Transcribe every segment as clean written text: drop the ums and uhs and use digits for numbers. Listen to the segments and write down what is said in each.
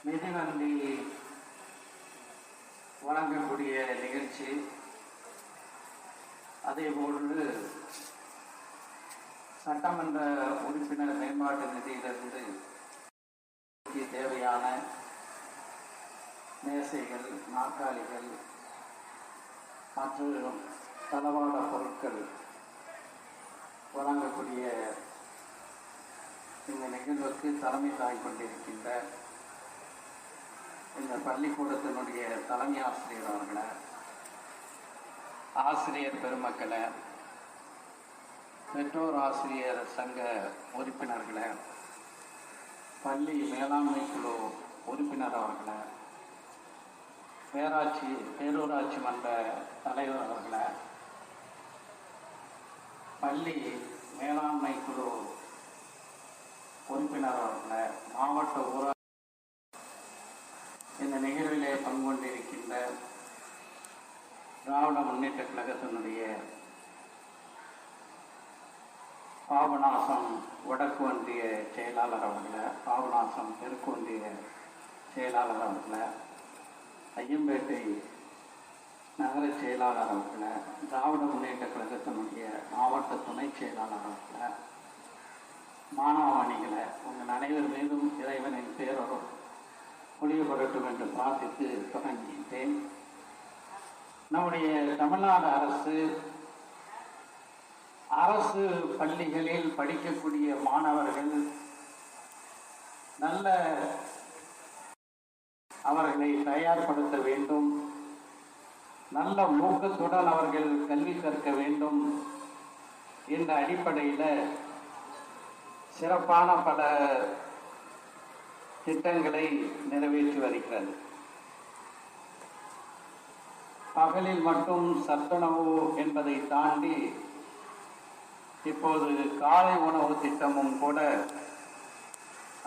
மிதிவண்டி வழங்கக்கூடிய நிகழ்ச்சி, அதேபோன்று சட்டமன்ற உறுப்பினர் மேம்பாட்டு நிதியிலிருந்து தேவையான மேசைகள், நாற்காலிகள் மற்றும் தளவாட பொருட்கள் வழங்கக்கூடிய இந்த நிகழ்வுக்கு தலைமை தாங்கி கொண்டிருக்கின்ற இந்த பள்ளிக்கூடத்தினுடைய தலைமை ஆசிரியர் அவர்களை, ஆசிரியர் பெருமக்களை, பெற்றோர் ஆசிரியர் சங்க உறுப்பினர்களை, பள்ளி மேலாண்மை குழு உறுப்பினர் அவர்களை, பேரூராட்சி மன்ற தலைவர் அவர்களை, பள்ளி மேலாண்மை குழு உறுப்பினர் அவர்களை, மாவட்ட ஊராட்சி இந்த நிகழ்விலே பங்கு கொண்டிருக்கின்ற திராவிட முன்னேற்ற கழகத்தினுடைய பாபநாசம் வடக்கு ஒன்றிய செயலாளர் அவர்களை, பாபநாசம் தெற்கு ஒன்றிய செயலாளர் அவர்களை, ஐயம்பேட்டை நகர செயலாளர் அவர்களை, திராவிட முன்னேற்ற கழகத்தினுடைய மாவட்ட துணை செயலாளர் அவர்களை, மாணவணிகளை, உங்கள் அனைவர் மீதும் இறைவனின் பேரொருள் பொழியப்படட்டும் என்று பிரார்த்தித்து தொடங்குகின்றேன். நம்முடைய தமிழ்நாடு அரசு பள்ளிகளில் படிக்கக்கூடிய மாணவர்கள் நல்ல அவர்களை தயார்படுத்த வேண்டும், நல்ல ஊக்கத்துடன் அவர்கள் கல்வி கற்க வேண்டும் என்ற அடிப்படையில் சிறப்பான பல திட்டங்களை நிறைவேற்றி வருகிறது. பகலில் மட்டும் சத்துணவு என்பதை தாண்டி இப்போது காலை உணவு திட்டமும் கூட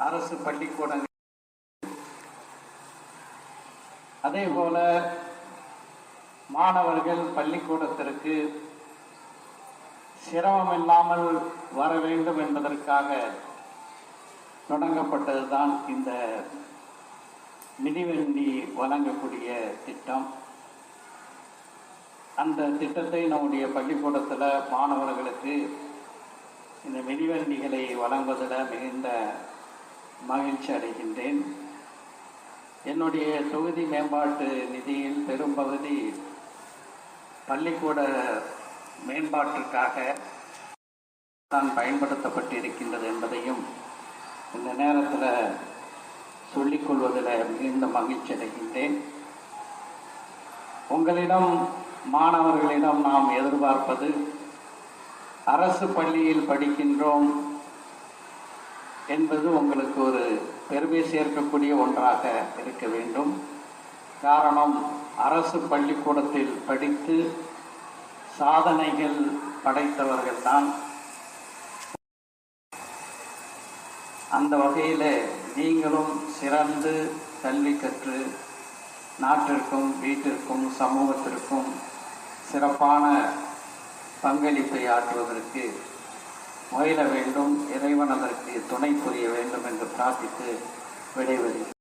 அரசு பள்ளிக்கூடங்கள், அதே போல மாணவர்கள் பள்ளிக்கூடத்திற்கு சிரமம் இல்லாமல் வர வேண்டும் என்பதற்காக தொடங்கப்பட்டதுதான் இந்த மிதிவண்டி வழங்கக்கூடிய திட்டம். அந்த திட்டத்தை நம்முடைய பள்ளிக்கூடத்தில் மாணவர்களுக்கு இந்த மிதிவண்டிகளை வழங்குவதில் மிகுந்த மகிழ்ச்சி அடைகின்றேன். என்னுடைய தொகுதி மேம்பாட்டு நிதியில் பெரும்பகுதி பள்ளிக்கூட மேம்பாட்டிற்காக தான் பயன்படுத்தப்பட்டிருக்கின்றது என்பதையும் இந்த நேரத்தில் சொல்லிக்கொள்வதில் மிகுந்த மகிழ்ச்சி அடைகின்றேன். உங்களிடம், மாணவர்களிடம் நாம் எதிர்பார்ப்பது, அரசு பள்ளியில் படிக்கின்றோம் என்பது உங்களுக்கு ஒரு பெருமை சேர்க்கக்கூடிய ஒன்றாக இருக்க வேண்டும். காரணம், அரசு பள்ளிக்கூடத்தில் படித்து சாதனைகள் படைத்தவர்கள்தான். அந்த வகையில் நீங்களும் சிறந்து கல்வி கற்று நாட்டிற்கும், வீட்டிற்கும், சமூகத்திற்கும் சிறப்பான பங்களிப்பை ஆற்றுவதற்கு முயல வேண்டும். இறைவன் அதற்கு துணை புரிய வேண்டும் என்று பிரார்த்தித்து விடைபெறுகிறேன்.